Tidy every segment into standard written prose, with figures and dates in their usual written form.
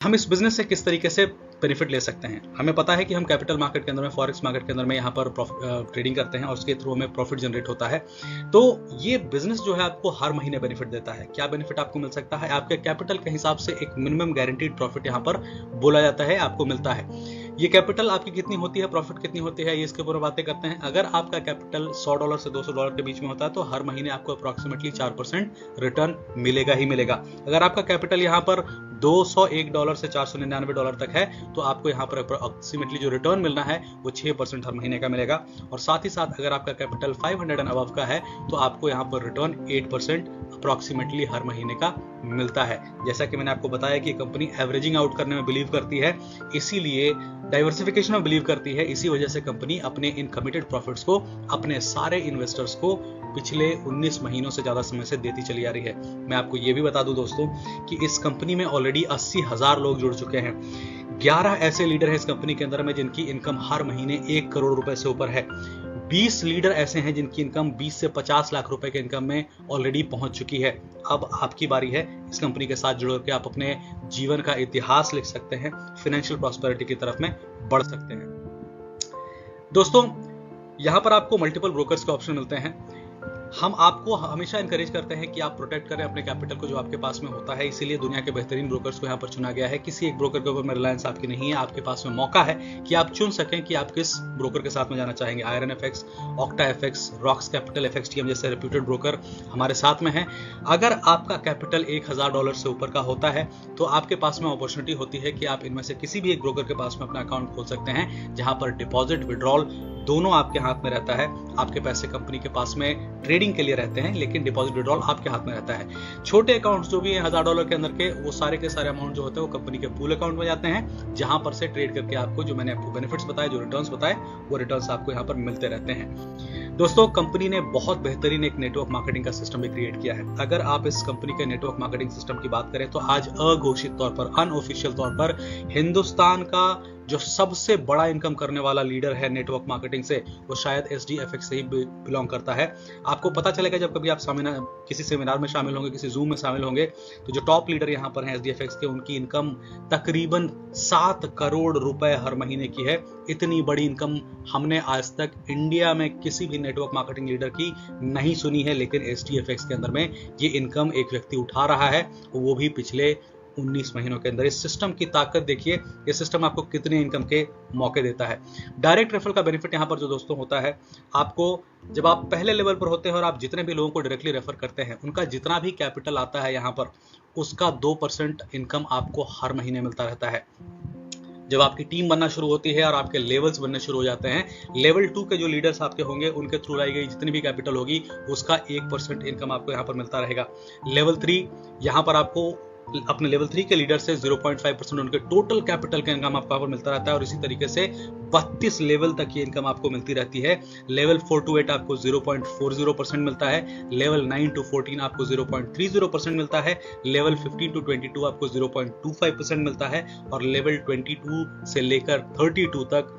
हम इस बिजनेस से किस तरीके से बेनिफिट ले सकते हैं। हमें पता है कि हम कैपिटल मार्केट के अंदर में, फॉरेक्स मार्केट के अंदर में यहाँ पर ट्रेडिंग करते हैं और उसके थ्रू हमें प्रॉफिट जनरेट होता है। तो ये बिजनेस जो है आपको हर महीने बेनिफिट देता है। क्या बेनिफिट आपको मिल सकता है? आपके कैपिटल के हिसाब से एक मिनिमम गारंटीड प्रॉफिट यहाँ पर बोला जाता है, आपको मिलता है। ये कैपिटल आपकी कितनी होती है, प्रॉफिट कितनी होती है, ये इसके ऊपर बातें करते हैं। अगर आपका कैपिटल $100 से $200 के बीच में होता है तो हर महीने आपको अप्रॉक्सीमेटली 4% रिटर्न मिलेगा ही मिलेगा। अगर आपका कैपिटल यहाँ पर $201 से $499 तक है तो आपको यहाँ पर अप्रॉक्सीमेटली जो रिटर्न मिलना है वो 6% हर महीने का मिलेगा। और साथ ही साथ अगर आपका कैपिटल 500 एंड अबव का है तो आपको यहाँ पर रिटर्न 8% अप्रॉक्सीमेटली हर महीने का मिलता है। जैसा कि मैंने आपको बताया कि कंपनी एवरेजिंग आउट करने में बिलीव करती है, इसीलिए डाइवर्सिफिकेशन में बिलीव करती है। इसी वजह से कंपनी अपने इन कमिटेड प्रॉफिट्स को अपने सारे इन्वेस्टर्स को पिछले 19 महीनों से ज्यादा समय से देती चली आ रही है। मैं आपको ये भी बता दूं दोस्तों कि इस कंपनी में ऑलरेडी 80,000 लोग जुड़ चुके हैं। 11 ऐसे लीडर हैं इस कंपनी के अंदर में जिनकी इनकम हर महीने 1 करोड़ रुपए से ऊपर है। 20 लीडर ऐसे हैं जिनकी इनकम 20 से 50 लाख रुपए के इनकम में ऑलरेडी पहुंच चुकी है। अब आपकी बारी है इस कंपनी के साथ जुड़ के आप अपने जीवन का इतिहास लिख सकते हैं, फाइनेंशियल प्रॉस्पेरिटी की तरफ में बढ़ सकते हैं। दोस्तों, यहां पर आपको मल्टीपल ब्रोकर्स के ऑप्शन मिलते हैं। हम आपको हमेशा इंकरेज करते हैं कि आप प्रोटेक्ट करें अपने कैपिटल को जो आपके पास में होता है, इसीलिए दुनिया के बेहतरीन ब्रोकर्स को यहाँ पर चुना गया है। किसी एक ब्रोकर के ऊपर में रिलायंस आपकी नहीं है, आपके पास में मौका है कि आप चुन सकें कि आप किस ब्रोकर के साथ में जाना चाहेंगे। Iron FX, Octa FX, Rox Capital, FXTM जैसे रेप्यूटेड ब्रोकर हमारे साथ में हैं। अगर आपका कैपिटल $1,000 से ऊपर का होता है तो आपके पास में अपॉर्चुनिटी होती है कि आप इनमें से किसी भी एक ब्रोकर के पास में अपना अकाउंट खोल सकते हैं, जहां पर डिपॉजिट विड्रॉल दोनों आपके हाथ में रहता है। आपके पैसे कंपनी के पास में ट्रेडिंग के लिए रहते हैं, लेकिन डिपॉजिट विड्रॉल आपके हाथ में रहता है। छोटे अकाउंट्स जो भी हैं $1,000 के अंदर के, वो सारे के सारे अमाउंट जो होते हैं वो कंपनी के पूल अकाउंट में जाते हैं, जहां पर से ट्रेड करके आपको जो मैंने आपको बेनिफिट्स बताए, जो रिटर्न्स बताए, वो रिटर्न्स आपको यहाँ पर मिलते रहते हैं। दोस्तों, कंपनी ने बहुत बेहतरीन एक नेटवर्क मार्केटिंग का सिस्टम भी क्रिएट किया है। अगर आप इस कंपनी के नेटवर्क मार्केटिंग सिस्टम की बात करें तो आज अघोषित तौर पर, अनऑफिशियल तौर पर हिंदुस्तान का जो सबसे बड़ा इनकम करने वाला लीडर है नेटवर्क मार्केटिंग से, वो शायद SDFX से ही बिलोंग करता है। आपको पता चलेगा जब कभी आप किसी सेमिनार में शामिल होंगे, किसी जूम में शामिल होंगे, तो जो टॉप लीडर यहाँ पर हैं SDFX के, उनकी इनकम तकरीबन 7 करोड़ रुपए हर महीने की है। इतनी बड़ी इनकम हमने आज तक इंडिया में किसी भी नेटवर्क मार्केटिंग लीडर की नहीं सुनी है, लेकिन SDFX के अंदर में ये इनकम एक व्यक्ति उठा रहा है, वो भी पिछले 19 महीनों के अंदर। इस सिस्टम की ताकत देखिए, ये सिस्टम आपको कितने इनकम के मौके देता है। डायरेक्ट रेफरल का बेनिफिट यहाँ पर जो दोस्तों होता है, आपको जब आप पहले लेवल पर होते हैं और आप जितने भी लोगों को डायरेक्टली रेफर करते हैं, उनका जितना भी कैपिटल आता है यहाँ पर, उसका 2% इनकम आपको हर महीने मिलता रहता है। जब आपकी टीम बनना शुरू होती है और आपके लेवल्स बनने शुरू हो जाते हैं, लेवल 2 के जो लीडर्स आपके होंगे, उनके थ्रू लाई गई जितनी भी कैपिटल होगी, उसका 1% इनकम आपको यहाँ पर मिलता रहेगा। लेवल 3, यहाँ पर आपको अपने लेवल 3 के लीडर से 0.5% उनके टोटल कैपिटल का इनकम आपको यहाँ पर मिलता रहता है, और इसी तरीके से 32 लेवल तक ये इनकम आपको मिलती रहती है। लेवल 4 to 8 आपको 0.40% मिलता है, लेवल 9 to 14 आपको 0.30% मिलता है, लेवल 15 to 22 आपको 0.25% मिलता है, और लेवल 22 से लेकर 32 तक,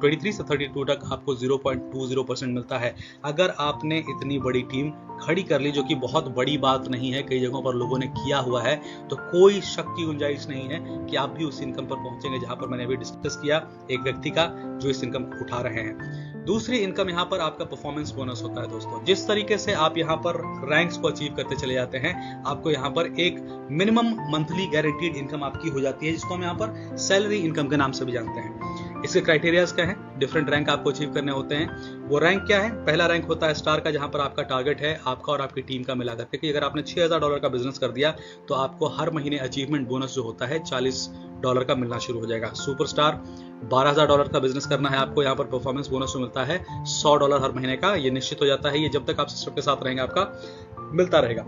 23 से 32 तक आपको 0.20% मिलता है। अगर आपने इतनी बड़ी टीम खड़ी कर ली, जो कि बहुत बड़ी बात नहीं है, कई जगहों पर लोगों ने किया हुआ है, तो कोई शक की गुंजाइश नहीं है कि आप भी उस इनकम पर पहुंचेंगे जहां पर मैंने अभी डिस्कस किया, एक व्यक्ति का जो इस इनकम को उठा रहे हैं। दूसरी इनकम यहाँ पर आपका परफॉर्मेंस बोनस होता है। दोस्तों, जिस तरीके से आप यहाँ पर रैंक्स को अचीव करते चले जाते हैं, आपको यहाँ पर एक मिनिमम मंथली गारंटीड इनकम आपकी हो जाती है, जिसको हम यहाँ पर सैलरी इनकम के नाम से भी जानते हैं। इसके क्राइटेरियाज क्या हैं? डिफरेंट रैंक आपको अचीव करने होते हैं। वो रैंक क्या है? पहला रैंक होता है स्टार का, जहां पर आपका टारगेट है आपका और आपकी टीम का मिला करके कि अगर आपने $6,000 का बिजनेस कर दिया तो आपको हर महीने अचीवमेंट बोनस जो होता है $40 का मिलना शुरू हो जाएगा। सुपरस्टार, $12,000 का बिजनेस करना है आपको, यहाँ पर परफॉर्मेंस बोनस जो मिलता है $100 हर महीने का, ये निश्चित हो जाता है। ये जब तक आप सिस्टम के साथ रहेंगे आपका मिलता रहेगा।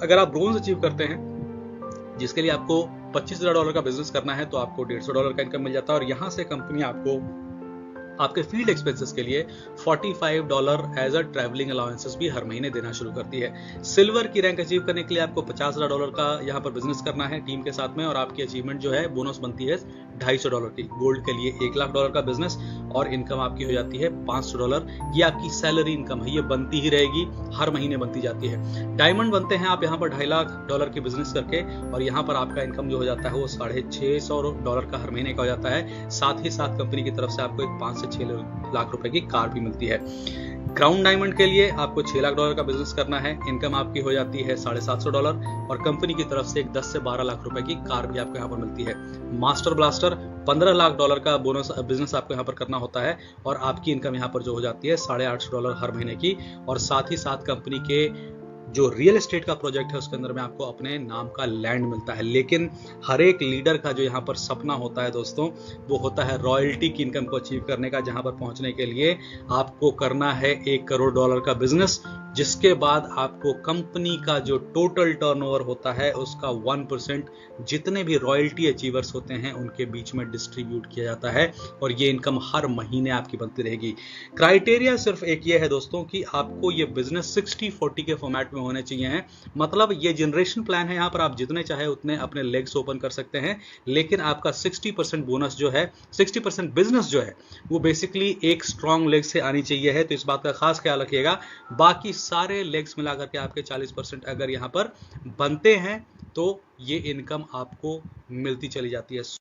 अगर आप ब्रोंज अचीव करते हैं, जिसके लिए आपको $25,000 का बिजनेस करना है, तो आपको $150 का इनकम मिल जाता है, और यहां से कंपनी आपको आपके फील्ड एक्सपेंसेस के लिए $45 एज अ ट्रैवलिंग अलाउंसेस भी हर महीने देना शुरू करती है। सिल्वर की रैंक अचीव करने के लिए आपको $50,000 का यहाँ पर बिजनेस करना है टीम के साथ में, और आपकी अचीवमेंट जो है बोनस बनती है $250 की। गोल्ड के लिए $1,00,000 का बिजनेस, और इनकम आपकी हो जाती है $500। ये आपकी सैलरी इनकम है, ये बनती ही रहेगी, हर महीने बनती जाती है। डायमंड बनते हैं आप यहाँ पर $2.5 लाख की बिजनेस करके, और यहाँ पर आपका इनकम जो हो जाता है वो $650 का हर महीने का हो जाता है। साथ ही साथ कंपनी की तरफ से आपको एक 5 से 6 लाख रुपए की कार भी मिलती है। क्राउन डायमंड के लिए आपको $6 लाख का बिजनेस करना है, इनकम आपकी हो जाती है $750, और कंपनी की तरफ से एक 10 से 12 लाख रुपए की कार भी आपको यहाँ पर मिलती है। मास्टर ब्लास्टर $15 लाख का बोनस बिजनेस आपको यहाँ पर करना होता है, और आपकी इनकम यहाँ पर जो हो जाती है $850 हर महीने की। और साथ ही साथ कंपनी के जो रियल एस्टेट का प्रोजेक्ट है उसके अंदर में आपको अपने नाम का लैंड मिलता है। लेकिन हर एक लीडर का जो यहाँ पर सपना होता है दोस्तों, वो होता है रॉयल्टी की इनकम को अचीव करने का, जहां पर पहुंचने के लिए आपको करना है $1 करोड़ का बिजनेस, जिसके बाद आपको कंपनी का जो टोटल टर्नओवर होता है उसका 1% जितने भी रॉयल्टी अचीवर्स होते हैं उनके बीच में डिस्ट्रीब्यूट किया जाता है, और ये इनकम हर महीने आपकी बनती रहेगी। क्राइटेरिया सिर्फ एक ये है दोस्तों कि आपको ये बिजनेस 60-40 के फॉर्मेट में होने चाहिए हैं। मतलब ये जनरेशन प्लान है, यहाँ पर आप जितने चाहे उतने अपने लेग्स ओपन कर सकते हैं, लेकिन आपका 60% बोनस जो है, 60% बिजनेस जो है वो बेसिकली एक स्ट्रॉन्ग लेग से आनी चाहिए है। तो इस बात का खास ख्याल रखिएगा। बाकी सारे लेग्स मिलाकर के आपके 40% अगर यहाँ पर बनते हैं तो ये इनकम आपको मिलती चली जाती है।